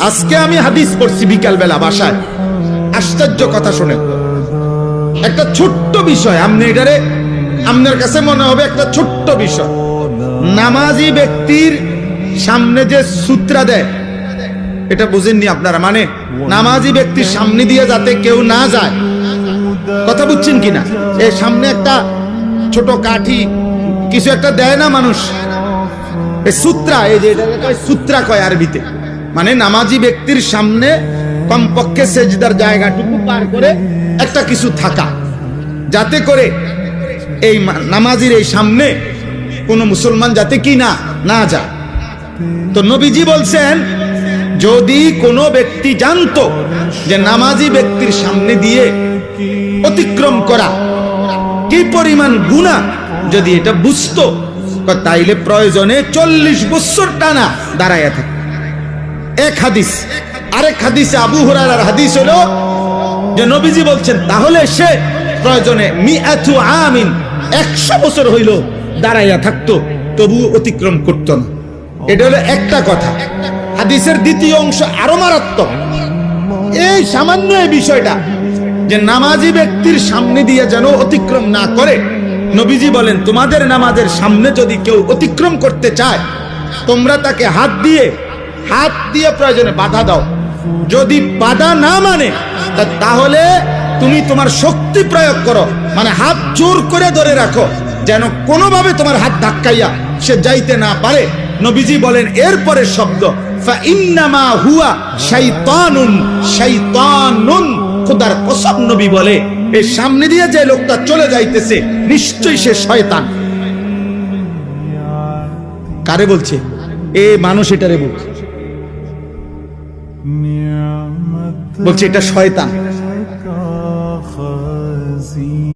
আজকে আমি হাদিস পড়ছি বিকাল বেলা বাসায়, আশ্চর্য কথা শুনে। একটা ছোট্ট বিষয়, আপনি এটারে আপনার কাছে মনে হবে একটা ছোট্ট বিষয়। নামাজি ব্যক্তির সামনে যে সূত্রা দেয়, এটা বুঝেননি আপনারা? মানে নামাজি ব্যক্তির সামনে দিয়ে যাতে কেউ না যায়, কথা বুঝছেন কিনা? এই সামনে একটা ছোট কাঠি কিছু একটা দেয় না মানুষ, এই সূত্রা, এই যে সূত্রা কয় আরবিতে, মানে নামাজি ব্যক্তির সামনে কমপক্ষে সেজদার জায়গাটুকু পার করে একটা কিছু থাকা, যাতে করে এই নামাজির এই সামনে কোন মুসলমান যাতে কি না যায়। তো নবীজি বলছেন, যদি কোনো ব্যক্তি জানতো যে নামাজি ব্যক্তির সামনে দিয়ে অতিক্রম করা কি পরিমাণ গুনাহ, যদি এটা বুঝতো, তাইলে প্রয়োজনে 40 বছর টানা দাঁড়াইয়া থাকে। এক হাদিস। আরেক হাদিসে আবু হুরায়রার হাদিস হলো যে নবীজি বলছেন, তাহলে সে প্রয়োজনে 100 বছর হইল দাঁড়াইয়া থাকতো, তবু অতিক্রম করতো না। এটা হলো একটা কথা। হাদিসের দ্বিতীয় অংশ আরো মারাত্মক। এই সামান্য এই বিষয়টা যে নামাজি ব্যক্তির সামনে দিয়ে যেন অতিক্রম না করে, নবীজি বলেন, তোমাদের নামাজের সামনে যদি কেউ অতিক্রম করতে চায়, তোমরা তাকে হাত দিয়ে প্রয়োজনে বাধা দাও। যদি বাধা না মানে, তাহলে তুমি তোমার শক্তি প্রয়োগ করো, মানে হাত জোর করে ধরে রাখো, যেন কোনোভাবে তোমার হাত ধাক্কাইয়া সে যাইতে না পারে। নবীজি বলেন এরপরে শব্দ, ফাইন্নামা হুয়া শাইতানুন শাইতানুন। খোদার কসম, নবী বলে, এর সামনে দিয়ে যে লোকটা চলে যাইতেছে নিশ্চয়ই সে শয়তান। কারে বলছে? এ মানুষ এটারে বলছে এটা শয়তান।